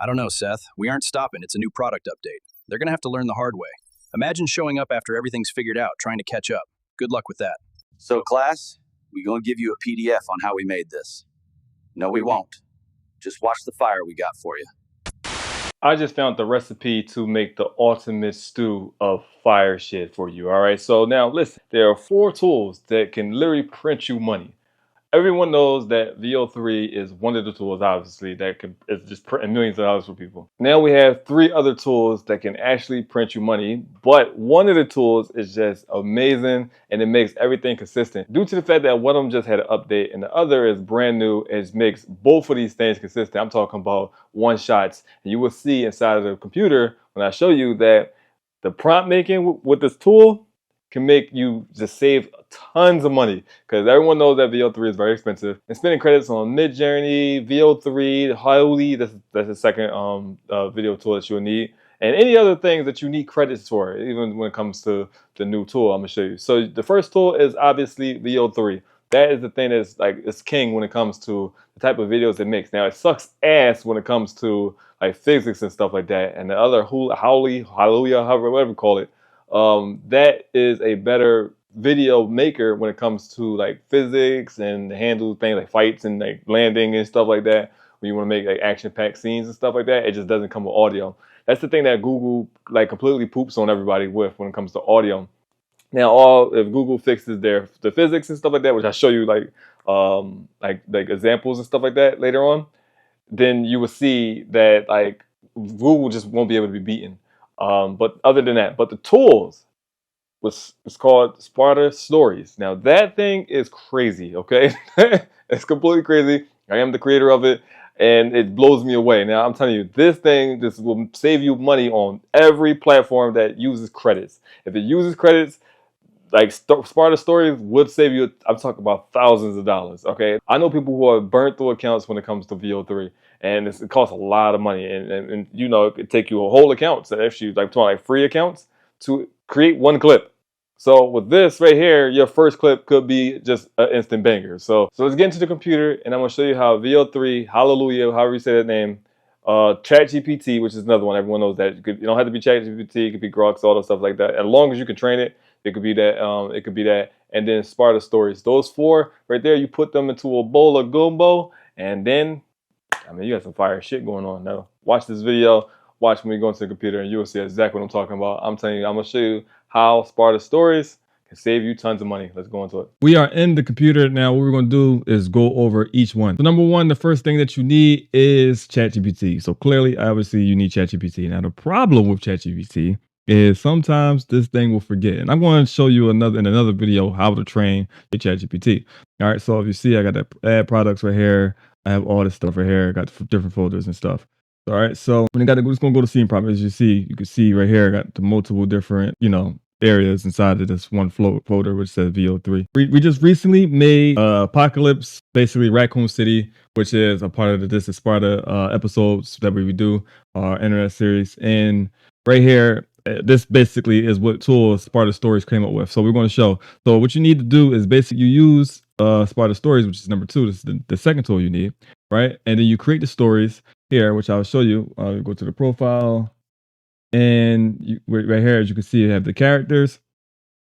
I don't know, Seth. We aren't stopping. It's a new product update. They're going to have to learn the hard way. Imagine showing up after everything's figured out, trying to catch up. Good luck with that. So class, we're going to give you a PDF on how we made this. No, we won't. Just watch the fire we got for you. I just found the recipe to make the ultimate stew of fire shit for you. All right. So now listen, there are 4 tools that can literally print you money. Everyone knows that VEO3 is one of the tools, obviously, that is just printing millions of dollars for people. Now we have 3 other tools that can actually print you money, but one of the tools is just amazing and it makes everything consistent. Due to the fact that one of them just had an update and the other is brand new, it makes both of these things consistent. I'm talking about one-shots. And you will see inside of the computer when I show you that the prompt making with this tool can make you just save tons of money, because everyone knows that VEO3 is very expensive. And spending credits on Midjourney, VEO3, Audit, that's the second video tool that you'll need, and any other things that you need credits for, even when it comes to the new tool I'm gonna show you. So the first tool is obviously VEO3. That is the thing that's like, it's king when it comes to the type of videos it makes. Now it sucks ass when it comes to like physics and stuff like that, and the other hallelujah, however, whatever you call it. That is a better video maker when it comes to like physics and handle things like fights and like landing and stuff like that. When you want to make like action-packed scenes and stuff like that, it just doesn't come with audio. That's the thing that Google like completely poops on everybody with when it comes to audio. Now, if Google fixes the physics and stuff like that, which I show you like examples and stuff like that later on, then you will see that like Google just won't be able to be beaten. But other than that, but the tools it's called Sparta Stories. Now that thing is crazy, okay? It's completely crazy. I am the creator of it, and it blows me away. Now I'm telling you, this will save you money on every platform that uses credits. If it uses credits, like Sparta Stories would save you, I'm talking about thousands of dollars, okay? I know people who have burnt through accounts when it comes to VEO3, and it costs a lot of money, and you know, it could take you a whole account, so actually like free accounts to create one clip. So with this right here, your first clip could be just an instant banger. So let's get into the computer, and I'm gonna show you how VEO3, hallelujah, however you say that name, ChatGPT, which is another one, everyone knows that. You don't have to be ChatGPT, it could be Grok, all the stuff like that. As long as you can train it, it could be that, and then Sparta Stories. Those 4 right there, you put them into a bowl of gumbo, and then, I mean, you got some fire shit going on. Now, watch this video, watch when we go into the computer, and you will see exactly what I'm talking about. I'm telling you, I'm gonna show you how Sparta Stories can save you tons of money. Let's go into it. We are in the computer now. What we're gonna do is go over each one. So number 1, the first thing that you need is ChatGPT. So clearly, obviously, you need ChatGPT. Now the problem with ChatGPT is sometimes this thing will forget. And I'm going to show you in another video how to train your ChatGPT. All right, so if you see, I got the ad products right here. I have all this stuff right here. I got different folders and stuff. All right, so when you just going to go to scene prop, as you can see right here, I got the multiple different, areas inside of this one folder, which says VEO3. We just recently made Apocalypse, basically Raccoon City, which is a part of the This is Sparta episodes that we do, our internet series. And right here, this basically is what tools Sparta Stories came up with. So we're going to show. So what you need to do is basically you use Sparta Stories, which is number 2. This is the second tool you need, right? And then you create the stories here, which I'll show you. You go to the profile, and right here, as you can see, you have the characters.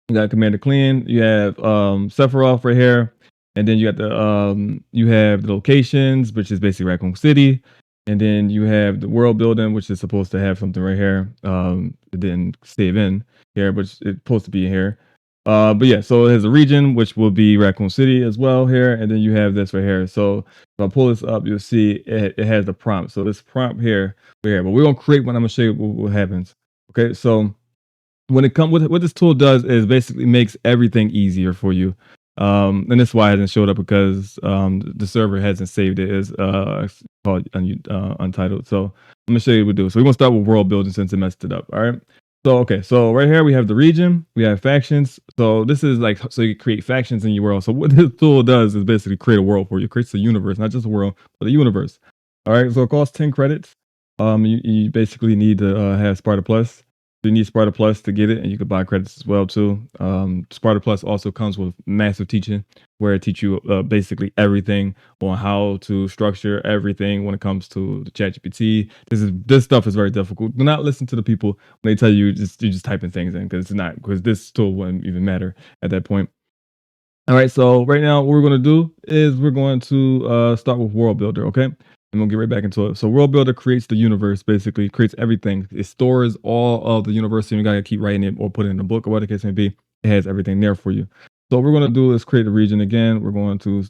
You got Commander Clean. You have Sephiroth right here, and then you got you have the locations, which is basically Raccoon City. And then you have the world building, which is supposed to have something right here. It didn't save in here, but it's supposed to be in here. But yeah, so it has a region, which will be Raccoon City as well here. And then you have this right here. So if I pull this up, you'll see it has the prompt. So this prompt here, but we're going to create one. I'm going to show you what happens. Okay, so when it comes, what this tool does is basically makes everything easier for you. And that's why it hasn't showed up, because the server hasn't saved it as called untitled. So I'm gonna show you what we do. So we're gonna start with world building since it messed it up. All right. So okay, so right here we have the region, we have factions. So this is like, so you create factions in your world. So what this tool does is basically create a world for you. It creates a universe, not just a world, but a universe. All right. So it costs 10 credits. You basically need to have Sparta Plus. You need Sparta Plus to get it, and you can buy credits as well too. Sparta Plus also comes with massive teaching, where it teach you basically everything on how to structure everything when it comes to the ChatGPT. This stuff is very difficult. Do not listen to the people when they tell you you're just typing things in, because it's not, because this tool wouldn't even matter at that point. All right, so right now what we're going to do is we're going to start with World Builder, okay? And we'll get right back into it. So World Builder creates the universe, basically creates everything. It stores all of the universe, and you gotta keep writing it or put it in a book or whatever the case may be. It has everything there for you. So what we're gonna do is create a region again. We're going to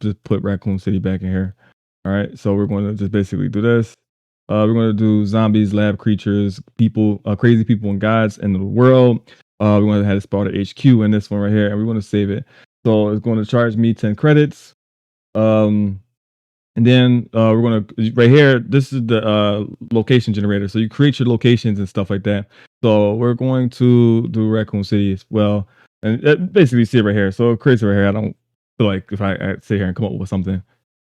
just put Raccoon City back in here. All right, so we're going to just basically do this. We're going to do zombies, lab creatures, people, crazy people and gods in the world. We're going to have Sparta HQ in this one right here, and we're going to save it. So it's going to charge me 10 credits. And then we're going to, right here, this is the location generator. So you create your locations and stuff like that. So we're going to do Raccoon City as well. And basically see it right here. So it creates it right here. I don't feel like if I sit here and come up with something,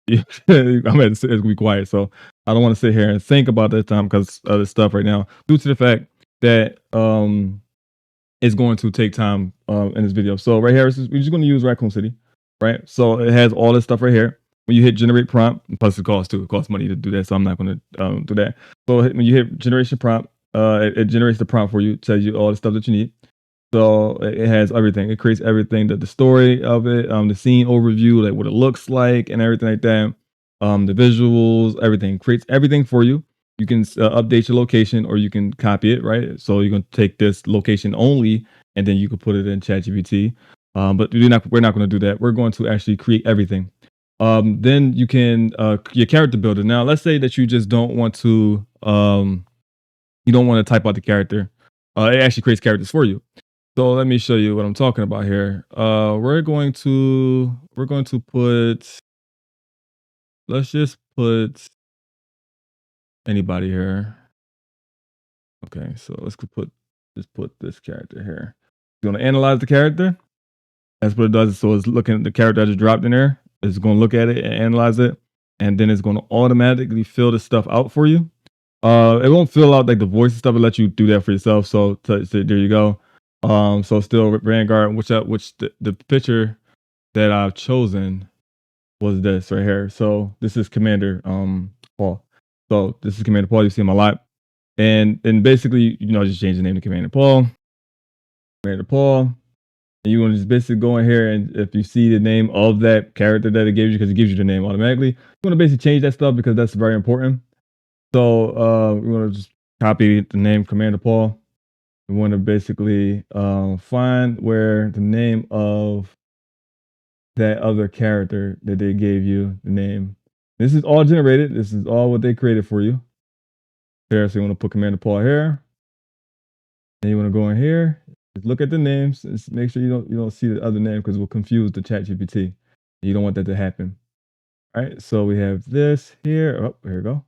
I'm going to be quiet. So I don't want to sit here and think about this time because of this stuff right now, due to the fact that it's going to take time in this video. So right here, we're just going to use Raccoon City, right? So it has all this stuff right here. When you hit generate prompt, plus it costs too. It costs money to do that, so I'm not going to do that. So when you hit generation prompt, it generates the prompt for you, tells you all the stuff that you need. So it has everything. It creates everything, the story of it, the scene overview, like what it looks like and everything like that. The visuals, everything. Creates everything for you. You can update your location, or you can copy it, right? So you're going to take this location only, and then you can put it in ChatGPT. But we're not going to do that. We're going to actually create everything. Then you can your character builder. Now, let's say that you just don't want to you don't want to type out the character. It actually creates characters for you. So let me show you what I'm talking about here. We're going to put, let's just put anybody here. Okay, so let's put this character here. You want to analyze the character? That's what it does. So it's looking at the character I just dropped in there. It's going to look at it and analyze it, and then it's going to automatically fill the stuff out for you. It won't fill out like the voice and stuff. It'll let you do that for yourself. So there you go. So still Vanguard, which the picture that I've chosen was this right here. So this is Commander Paul. So this is Commander Paul. You see him a lot, and basically just change the name to Commander Paul. Commander Paul. And you want to just basically go in here, and if you see the name of that character that it gives you, because it gives you the name automatically, you want to basically change that stuff because that's very important. So we want to just copy the name Commander Paul. We want to basically find where the name of that other character that they gave you the name. This is all generated. This is all what they created for you. There, so you want to put Commander Paul here. And you want to go in here. Just look at the names. Just make sure you don't see the other name, because it will confuse the ChatGPT. You don't want that to happen. All right. So we have this here. Oh, here we go.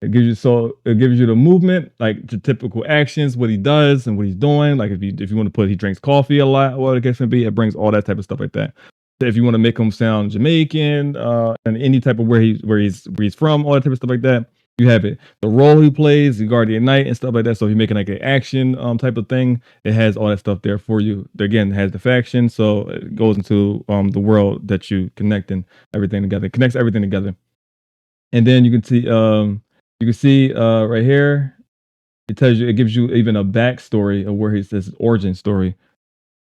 It gives you the movement, like the typical actions, what he does and what he's doing. Like if you want to put he drinks coffee a lot, what it gets to be, it brings all that type of stuff like that. So if you want to make him sound Jamaican, and any type of where he's from, all that type of stuff like that, you have it. The role he plays, the Guardian Knight and stuff like that. So if you're making like an action type of thing, it has all that stuff there for you. Again, it has the faction, so it goes into the world that you connect and everything together. It connects everything together. And then you can see right here, it gives you even a backstory of where he says origin story.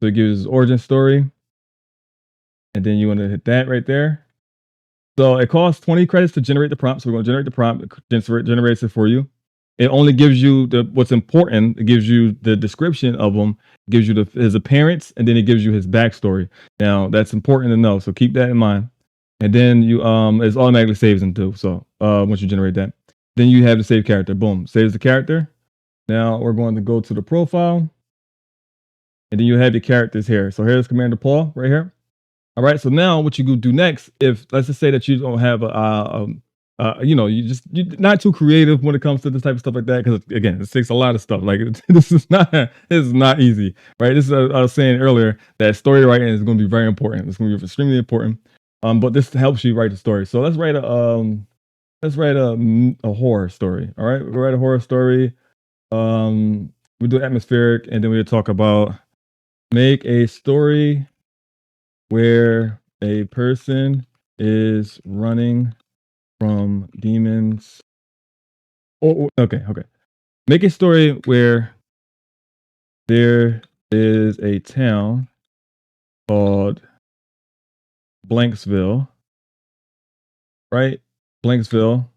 So it gives his origin story, and then you want to hit that right there. So it costs 20 credits to generate the prompt. So we're going to generate the prompt. It generates it for you. It only gives you what's important. It gives you the description of him, gives you his appearance, and then it gives you his backstory. Now that's important to know, so keep that in mind. And then you it automatically saves them too. So once you generate that, then you have the save character. Boom, saves the character. Now we're going to go to the profile, and then you have your characters here. So here's Commander Paul right here. All right. So now what you go do next, if let's just say that you don't have you're not too creative when it comes to this type of stuff like that, because again, it takes a lot of stuff. Like this is not easy, right? This is I was saying earlier that story writing is going to be very important. It's going to be extremely important. But this helps you write the story. So let's write a horror story. All right, we'll write a horror story. we do atmospheric, and then we'll talk about make a story where a person is running from demons. Okay. Make a story where there is a town called Blanksville, right? Blanksville,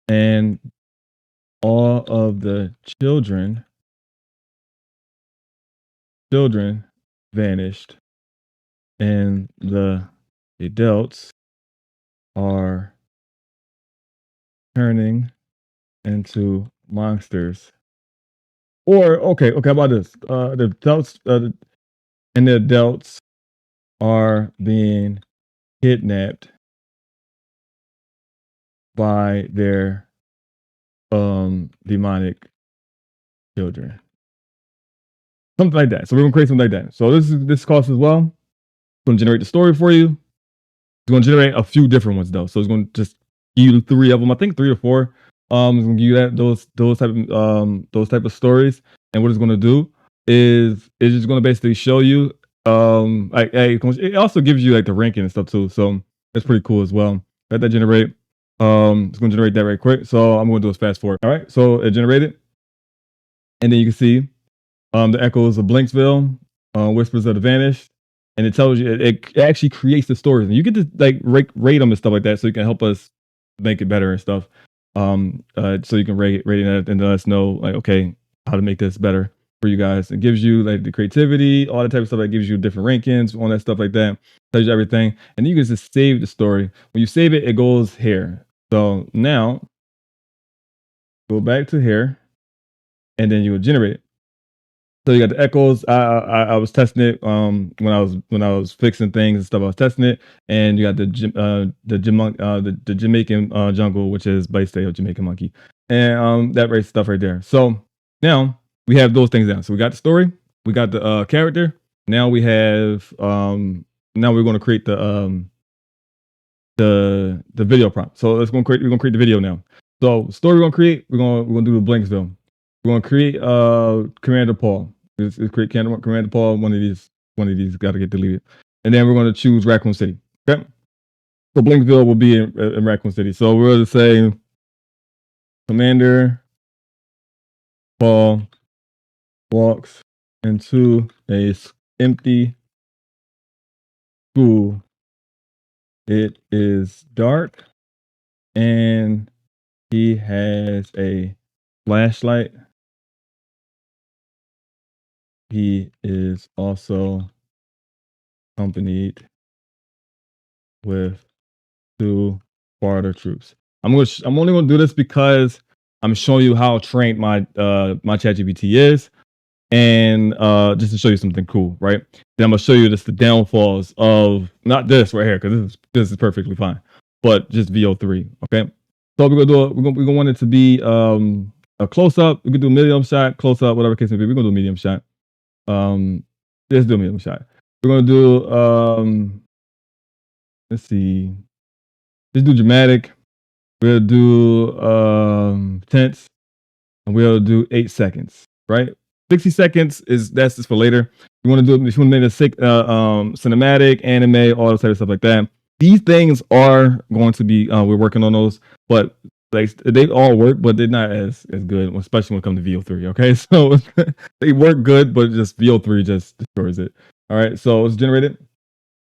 and all of the children vanished, and the adults are turning into monsters. Or okay, how about this? The adults are being kidnapped by their demonic children. Something like that. So we're gonna create something like that. So this costs as well. It's gonna generate the story for you. It's gonna generate a few different ones though. So it's gonna just give you 3 of them. I think 3 or 4. It's gonna give you those type of stories. And what it's gonna do is it's just gonna basically show you it also gives you like the ranking and stuff too. So that's pretty cool as well. Let that generate. It's gonna generate that right quick. So I'm gonna do is fast forward. All right. So it generated, and then you can see the echoes of Blanksville, whispers of the vanished, and it tells you it actually creates the stories, and you get to like rate them and stuff like that, so you can help us make it better and stuff. So you can rate it and let us know like okay how to make this better for you guys. It gives you like the creativity, all that type of stuff. That gives you different rankings, all that stuff like that. Tells you everything, and you can just save the story. When you save it, it goes here. So now go back to here, and then you will generate it. So you got the echoes. I was testing it when I was fixing things and stuff. I was testing it, and you got the Jamaican jungle, which is based on Jamaican monkey, and that right stuff right there. So now we have those things down. So we got the story, we got the character. Now we have now we're going to create the video prompt. So we're gonna create the video now. So story we're gonna create, we're gonna do the Blanksville. We're gonna create Commander Paul. Let's create Commander Paul. One of these got to get deleted, and then we're gonna choose Raccoon City. Okay. So Blanksville will be in Raccoon City. So we're gonna say Commander Paul walks into a empty school. It is dark, and he has a flashlight. He is also accompanied with 2 Sparta troops. I'm only gonna do this because I'm showing you how trained my my ChatGPT is, and just to show you something cool, right? Then I'm gonna show you just the downfalls of not this right here because this is perfectly fine, but just VEO3. Okay, so we're gonna want it to be a close up. We can do medium shot, close up, whatever case may be. We're gonna do medium shot. Let's do medium shot. We're gonna do let's see. Let's do dramatic. We'll do tense, and we'll do 8 seconds. Right, 60 seconds that's just for later. You want to do if you want to make a cinematic, anime, all that type of stuff like that. These things are going to be we're working on those, but like they all work, but they're not as good, especially when it comes to VEO3. Okay, so they work good, but just VEO3 just destroys it. All right, so let's generate it.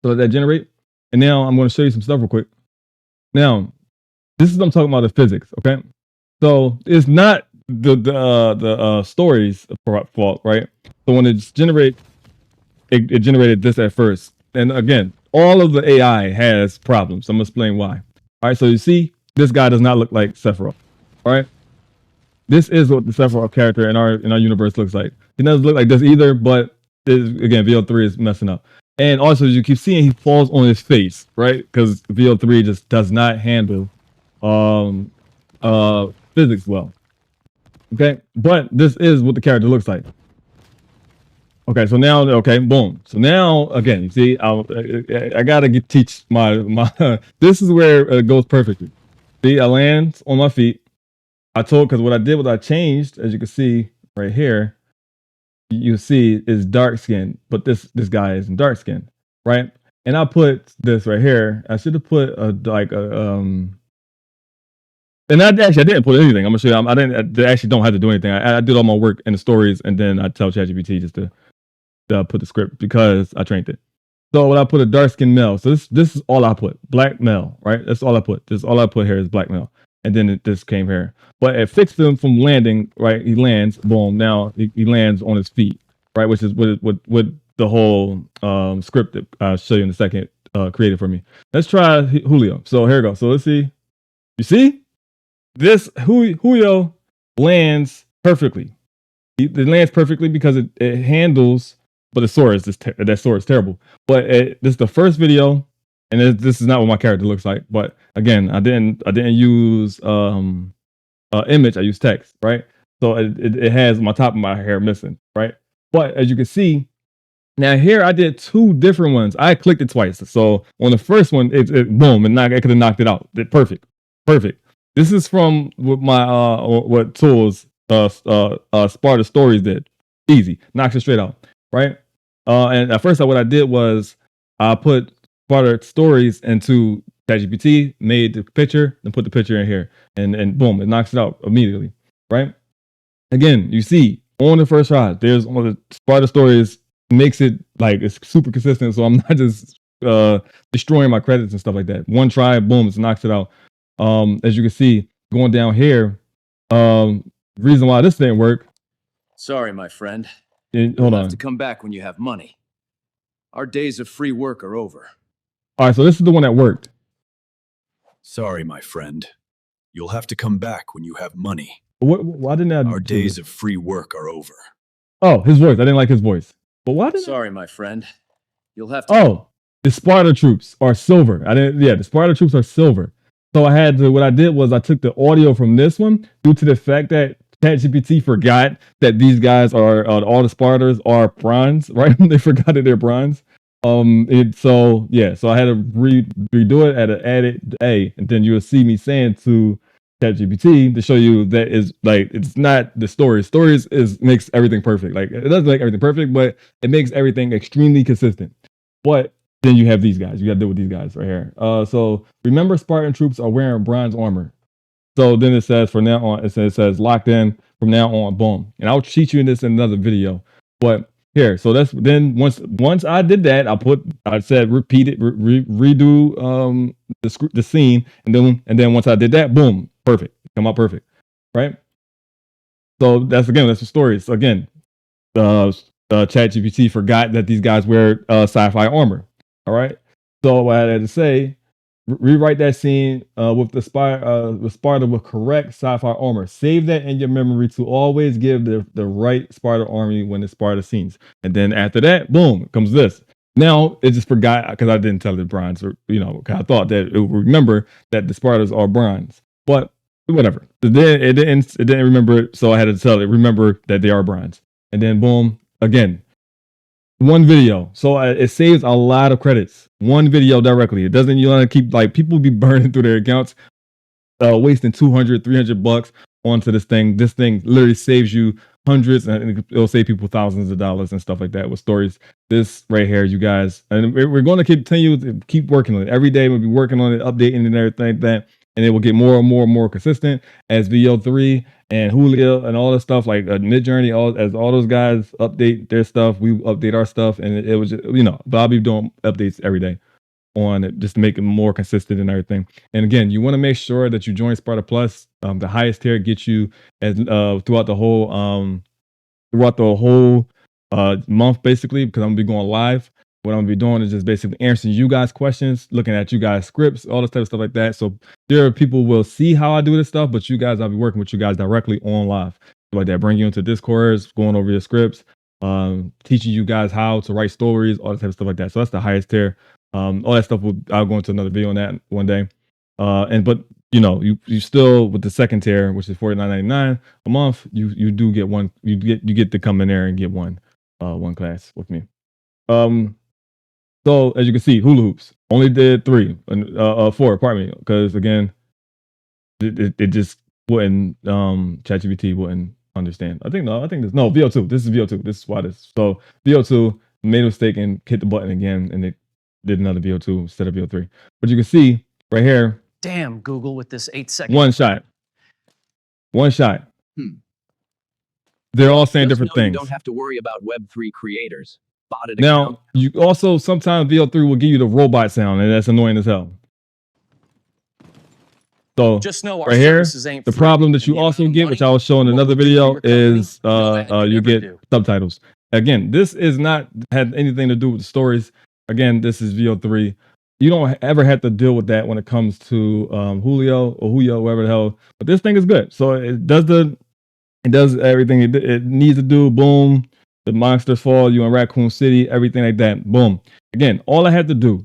So let that generate, and now I'm going to show you some stuff real quick. Now, this is what I'm talking about, the physics. Okay, so it's not the stories fault, right? So when it's it generated this at first, and again, all of the AI has problems. I'm gonna explain why. All right, so you see, this guy does not look like Sephiroth. All right, this is what the Sephiroth character in our universe looks like. He doesn't look like this either, but again, VEO3 is messing up. And also, as you keep seeing, he falls on his face, right? Because VEO3 just does not handle physics well. Okay, but this is what the character looks like. Okay, so now, okay, boom. So now, again, you see, I gotta teach my this is where it goes perfectly. See, I land on my feet. Because what I did was I changed, as you can see right here, you see is dark skin, but this guy is dark skin, right? And I put this right here. I should have put a like a and I didn't put anything. I'm gonna show you. I actually don't have to do anything. I did all my work in the stories, and then I tell ChatGPT just to put the script because I trained it. So when I put a dark skinned male, so this is all I put. Black male, right? That's all I put. This all I put here is black male. And then this came here. But it fixed him from landing, right? He lands, boom. Now he lands on his feet, right? Which is what the whole script that I'll show you in a second created for me. Let's try Julio. So here we go. So let's see. You see? This Julio lands perfectly. It lands perfectly because it handles, but that sword is terrible. But this is the first video, and this is not what my character looks like. But again, I didn't use image. I used text, right? So it has my top of my hair missing, right? But as you can see, now here I did two different ones. I clicked it twice. So on the first one, it boom, it could have knocked it out. Perfect. This is from what tools Sparta Stories did. Easy, knocks it straight out, right? And at first, what I did was I put Sparta Stories into ChatGPT, made the picture, and put the picture in here, and boom, it knocks it out immediately, right? Again, you see on the first try, there's on the Sparta Stories makes it like it's super consistent, so I'm not just destroying my credits and stuff like that. One try, boom, it knocks it out. As you can see, going down here, reason why this didn't work. Sorry, my friend. Hold You'll on. have to come back when you have money. Our days of free work are over. All right, so this is the one that worked. Sorry, my friend. You'll have to come back when you have money. Why didn't I? Our days of free work are over. Oh, his voice. I didn't like his voice. But why did? Sorry, my friend. You'll have to. Oh, the Sparta troops are silver. The Sparta troops are silver. So I had to. What I did was I took the audio from this one due to the fact that ChatGPT forgot that these guys are all the Spartans are bronze, right? They forgot that they're bronze. So I had to redo it, had to add it and then you'll see me saying to ChatGPT to show you that is like it's not the stories. Stories makes everything perfect. Like it doesn't make everything perfect, but it makes everything extremely consistent. But then you have these guys. You got to deal with these guys right here. So remember, Spartan troops are wearing bronze armor. So then it says from now on, it says locked in from now on, boom. And I'll teach you this in another video. But here, so that's then once I did that, I said repeat it, redo the scene, and then once I did that, boom, perfect, come out perfect, right? So that's the story. So again, ChatGPT forgot that these guys wear sci-fi armor. All right. So what I had to say, rewrite that scene with the Sparta with correct sci-fi armor. Save that in your memory to always give the right Sparta army when the Sparta scenes. And then after that, boom, comes this. Now it just forgot because I didn't tell it bronze, or I thought that it would remember that the Spartans are bronze, but whatever. It didn't remember it, so I had to tell it remember that they are bronze. And then boom, again. One video, so it saves a lot of credits. One video directly. It doesn't. You want to keep like people be burning through their accounts, wasting $200-$300 onto this thing. This thing literally saves you hundreds, and it'll save people thousands of dollars and stuff like that with stories. This right here, you guys, and we're going to continue to keep working on it every day. We'll be working on it, updating and everything like that, and it will get more and more and more consistent as VEO3 and Julio and all this stuff like Midjourney, as all those guys update their stuff, we update our stuff, and it was just, but I'll be doing updates every day on it just to make it more consistent and everything. And again, you want to make sure that you join Sparta Plus. The highest tier gets you as throughout the whole month basically, because I'm gonna be going live. What I'm gonna be doing is just basically answering you guys' questions, looking at you guys' scripts, all this type of stuff like that. So there are people will see how I do this stuff, but you guys, I'll be working with you guys directly on live, like that. Bring you into Discord, going over your scripts, teaching you guys how to write stories, all that type of stuff like that. So that's the highest tier. All that stuff I'll go into another video on that one day. But you still with the second tier, which is $49.99 a month, you do get one. You get to come in there and get one class with me. So as you can see, hula hoops only did 4, pardon me, because again, it just wouldn't ChatGPT wouldn't understand. I think this VEO2. This is VEO2. This is why this. So VEO2 made a mistake and hit the button again, and it did another VEO2 instead of VEO3. But you can see right here. Damn, Google with this 8-second. One shot. They're all saying different things. You don't have to worry about Web3 creators. Botted Now, account. you also sometimes VEO3 will give you the robot sound, and that's annoying as hell. So Just know our right here, services ain't the free, problem that and you the also amount of get, money which I was showing in what another we do video, for your company, is no, that you never get do. subtitles. Again, this is not had anything to do with the stories. Again, this is VEO3. You don't ever have to deal with that when it comes to Julio, whatever the hell. But this thing is good. So it does everything it needs to do. Boom. The monsters fall. You in Raccoon City. Everything like that. Boom. Again, all I had to do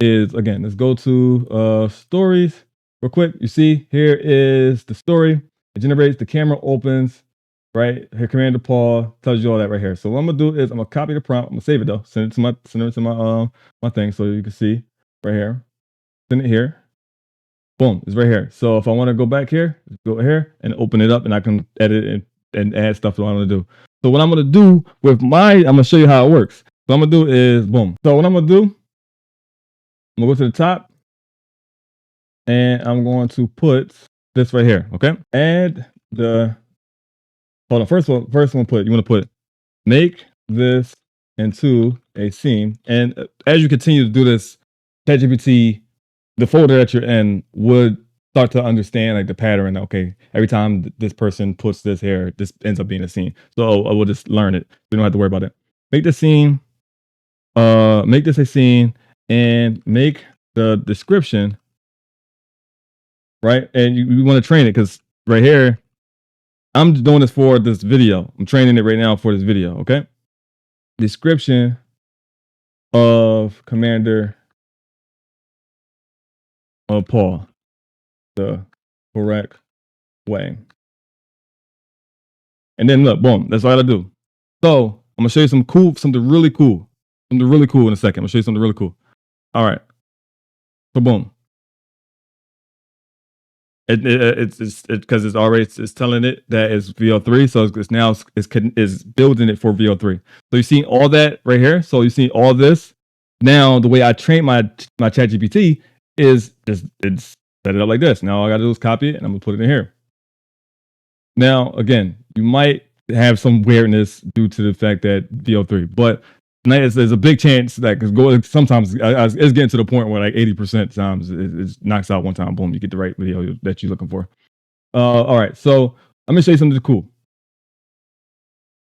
is, again, let's go to stories real quick. You see, here is the story. It generates, the camera opens, right? Here, Commander Paul tells you all that right here. So what I'm gonna do is I'm gonna copy the prompt. I'm gonna save it though. Send it to my thing so you can see right here. Send it here. Boom, it's right here. So if I want to go back here, go here and open it up, and I can edit and add stuff that I want to do. So what I'm gonna do with I'm gonna show you how it works. What I'm gonna do is boom. So what I'm gonna do, I'm gonna go to the top, and I'm going to put this right here. Okay, add the. Hold on. First one. You want to put make this into a scene, and as you continue to do this, ChatGPT, the folder that you're in, would start to understand like the pattern. Okay, every time this person puts this here, this ends up being a scene. So I will just learn it. We don't have to worry about it. Make the scene. Make this a scene, and make the description. Right, and you want to train it because right here, I'm doing this for this video. I'm training it right now for this video. Okay, description of Commander Paul, the correct way. And then look, boom, that's all I gotta do. So I'm gonna show you something really cool in a second. I'm gonna show you something really cool. All right. So boom. It's because it's telling it that it's VEO3, so it's building it for VEO3. So you see all that right here. So you see all this. Now the way I train my ChatGPT is it's set it up like this. Now all I gotta do is copy it, and I'm gonna put it in here. Now again, you might have some weirdness due to the fact that VEO3, but there's a big chance that sometimes it's getting to the point where like 80% times it knocks out one time. Boom, you get the right video that you're looking for. All right, so let me show you something cool.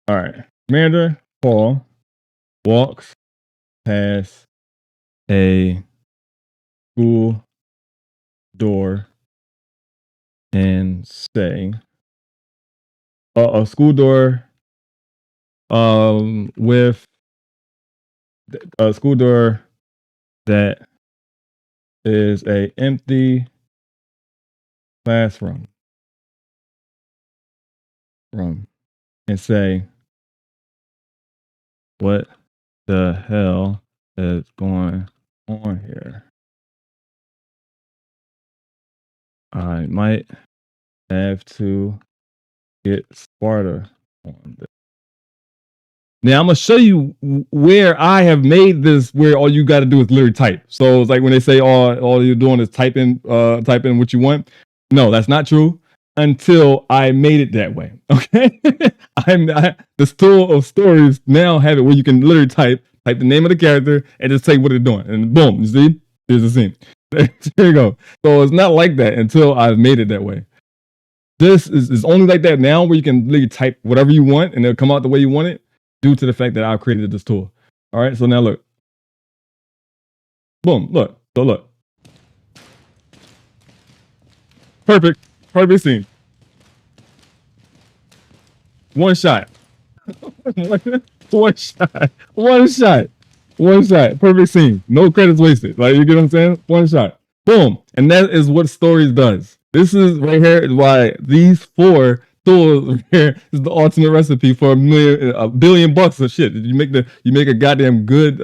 All right, Commander Paul walks past a school door and say, a school door with a school door that is a empty classroom and say, what the hell is going on here? I might have to get Sparta on this. Now I'm gonna show you where I have made this, where all you got to do is literally type. So it's like when they say all you're doing is type in what you want. No, that's not true until I made it that way. Okay, this tool of stories now have it where you can literally type the name of the character and just say what they're doing, and boom, you see, there's the scene. There you go. So it's not like that until I've made it that way. This is only like that now, where you can literally type whatever you want and it'll come out the way you want it, due to the fact that I've created this tool. All right, so now look. Boom, look. So look. Perfect scene. One shot. One shot. Perfect scene. No credits wasted. Like, you get what I'm saying? One shot. Boom. And that is what stories does. This is right here is why these 4 tools right here is the ultimate recipe for $1 billion of shit. You make a goddamn good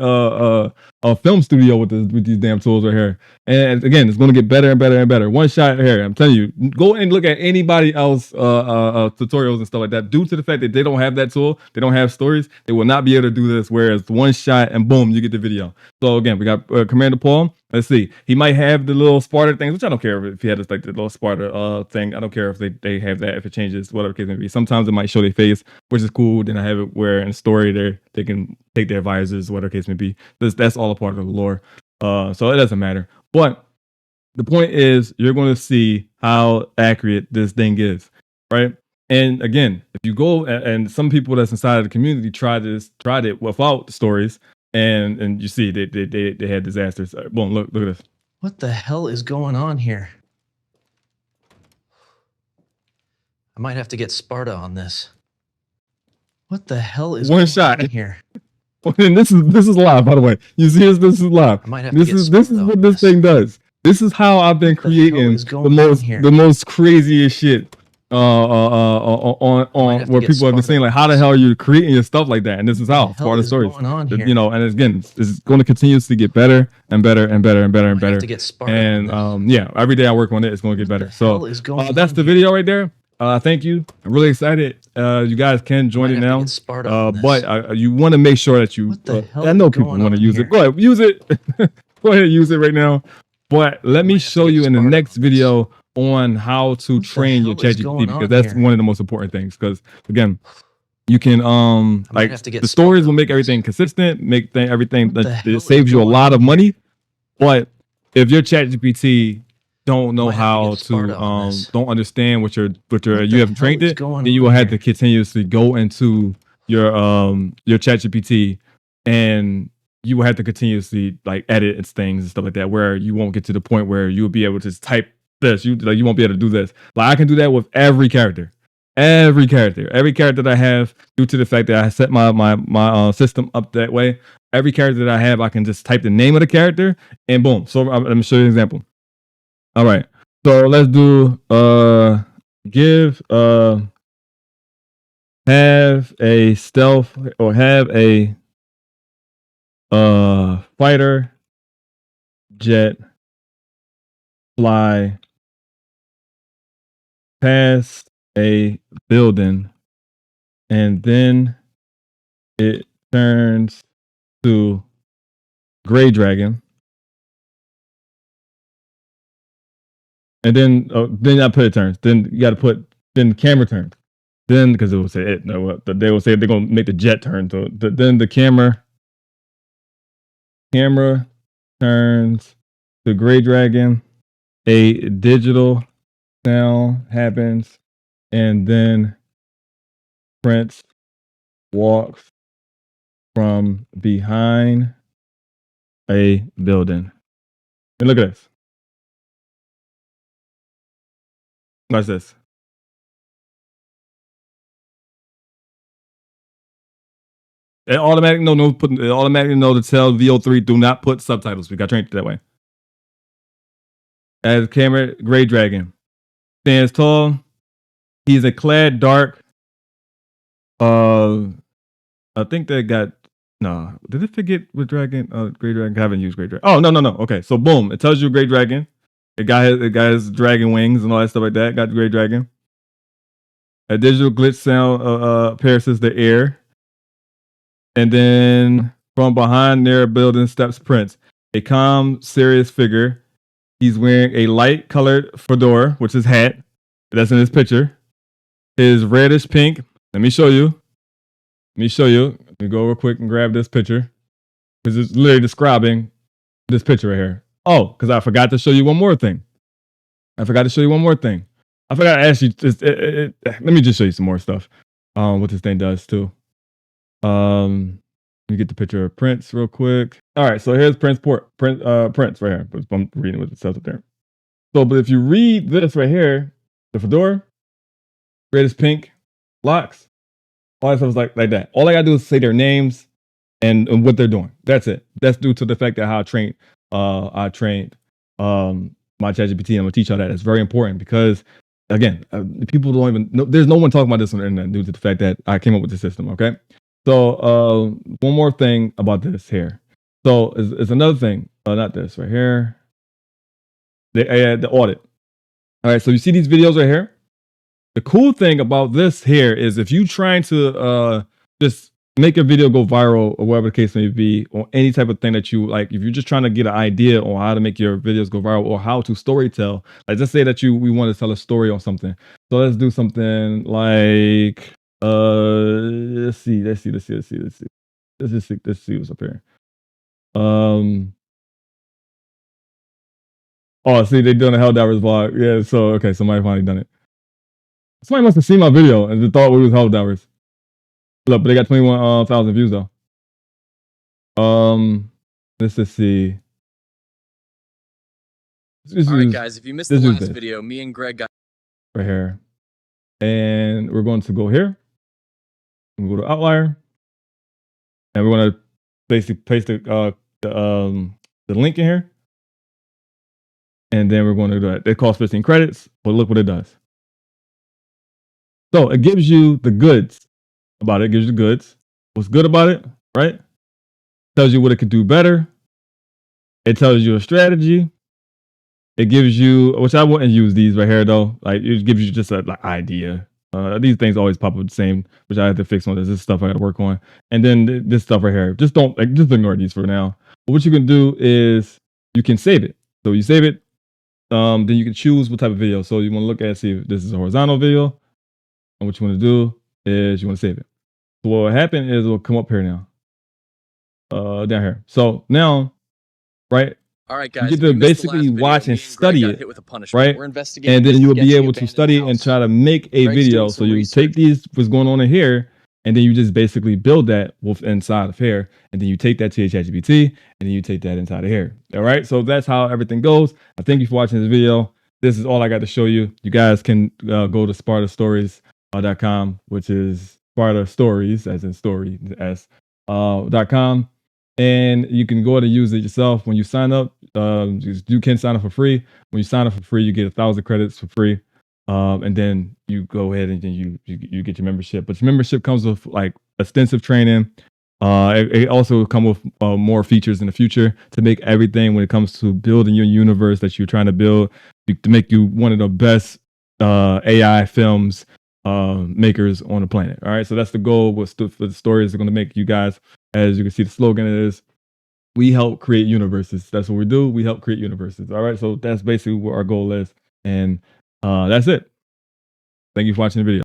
a film studio with these damn tools right here. And again, it's going to get better and better and better. One shot here. I'm telling you, go and look at anybody else tutorials and stuff like that. Due to the fact that they don't have that tool, they don't have stories, they will not be able to do this. Whereas one shot and boom, you get the video. So again, we got Commander Paul. Let's see. He might have the little Sparta things, which I don't care if he had like the little Sparta thing. I don't care if they have that, if it changes, whatever case may be. Sometimes it might show their face, which is cool. Then I have it where in the story they can take their visors, whatever case may be. That's all a part of the lore. So it doesn't matter. But the point is, you're going to see how accurate this thing is, right? And again, if you go and some people that's inside of the community tried it without stories, and you see they had disasters. Boom! Look at this. What the hell is going on here? I might have to get Sparta on this. What the hell is One going shot on here? And this is live, by the way. You see this is live. I might have to This get is Sparta what on this thing does. This is how I've been What the hell creating is going on here? the most craziest shit on have to where get people have been Sparta saying like, on how the this. hell are you creating your stuff like that? And this is how What the Sparta hell is stories. going on here? You know, and again, it's going to continuously get better and better and better and better and I might have better. to get Sparta And on this. yeah, every day I work on it, it's going to get What better. the hell So is going that's on the here? video right there. Thank you. I'm really excited. You guys can join might it have to now. get Sparta on this. But you want to make sure that you. What the hell I know is people going want to on use here? it. Go ahead, use it. Go ahead, use it right now. But let me might have to show get you in the Sparta next on this. video on how to What the train your hell is ChatGPT, going because on that's here? one of the most important things. Because again, you can might like have to get the stories Sparta will on make this. everything consistent, make everything What the hell it is saves you a going lot on of here? money. But if your ChatGPT don't know might have to how get Sparta on to this. don't understand what What you the haven't hell trained is it, going then you on will have here? to continuously go into your ChatGPT, and you will have to continuously like edit its things and stuff like that, where you won't get to the point where you'll be able to just type this. You won't be able to do this. Like I can do that with every character. Every character that I have, due to the fact that I set my system up that way, every character that I have, I can just type the name of the character and boom. So let me show you an example. All right. So let's do give have a stealth or have a fighter jet fly past a building, and then it turns to Gray Dragon, and then I put it turns. Then you got to put then camera turns. Then because it will say it, no, they will say they're gonna make the jet turn. So then the camera turns to Gray Dragon. A digital sound happens, and then Prince walks from behind a building. And look at this. Watch this. It automatically know to tell VEO3 do not put subtitles. We got trained that way. As camera, Gray Dragon stands tall. He's a clad dark. I think they got no. Did it forget with dragon? Gray Dragon. I haven't used Gray Dragon. Oh no. Okay, so boom, it tells you Gray Dragon. The guy has dragon wings and all that stuff like that. Got the Gray Dragon. A digital glitch sound pierces the air, and then from behind their building steps Prince, a calm, serious figure. He's wearing a light-colored fedora, which is hat. That's in his picture. His reddish pink. Let me show you. Let me go real quick and grab this picture, because it's literally describing this picture right here. Oh, because I forgot to show you one more thing. I forgot to ask you. Let me just show you some more stuff. What this thing does too. Let me get the picture of Prince real quick. All right, so here's Prince right here. I'm reading what it says up there. So, but if you read this right here, the fedora, reddish pink, locks, all that stuff is like that. All I gotta do is say their names and what they're doing. That's it. That's due to the fact that how I trained my ChatGPT. I'm gonna teach y'all that. It's very important because again, people don't even know. There's no one talking about this on the internet due to the fact that I came up with the system. Okay. So one more thing about this here. So it's another thing. Not this right here. The audit. All right. So you see these videos right here. The cool thing about this here is if you trying to just make a video go viral or whatever the case may be, or any type of thing that you like, if you're just trying to get an idea on how to make your videos go viral or how to storytell, like just say that we want to tell a story on something. So let's do something like let's see what's up here. Oh, see, they're doing a Helldivers vlog. Yeah, so okay, somebody finally done it. Somebody must have seen my video and thought we was Helldivers. Look, but they got 21,000 views though. Let's just see. All right, guys, if you missed the last video, me and Greg got right here, and we're going to go here. We go to Outlier, and we're going to basically paste the link in here, and then we're going to do that. It costs 15 credits, but look what it does. So it gives you the goods about it. It gives you the goods. What's good about it, right? Tells you what it could do better. It tells you a strategy. It gives you, which I wouldn't use these right here though. Like it gives you just a like idea. These things always pop up the same, which I have to fix on. This stuff I got to work on. And then this stuff right here, just ignore these for now. But what you can do is you can save it. So you save it, then you can choose what type of video. So you want to look at, see if this is a horizontal video. And what you want to do is you want to save it. So what will happen is it will come up here now. Down here. So now, right? All right, guys. You get to basically watch and study it, right? We're investigating, and then you will be able to study and try to make a video. So you take these, what's going on in here, and then you just basically build that inside of here, and then you take that to your ChatGPT, and then you take that inside of here. All right. So that's how everything goes. I thank you for watching this video. This is all I got to show you. You guys can go to SpartaStories.com, which is Sparta Stories, as in story, .com. And you can go ahead and use it yourself. When you sign up, you can sign up for free. When you sign up for free, you get 1,000 credits for free. And then you go ahead and then you get your membership. But your membership comes with like extensive training. It also comes with more features in the future to make everything when it comes to building your universe that you're trying to build to make you one of the best AI films makers on the planet. All right. So that's the goal for the stories that are going to make you guys. As you can see, the slogan is, we help create universes. That's what we do. We help create universes. All right. So that's basically what our goal is. And that's it. Thank you for watching the video.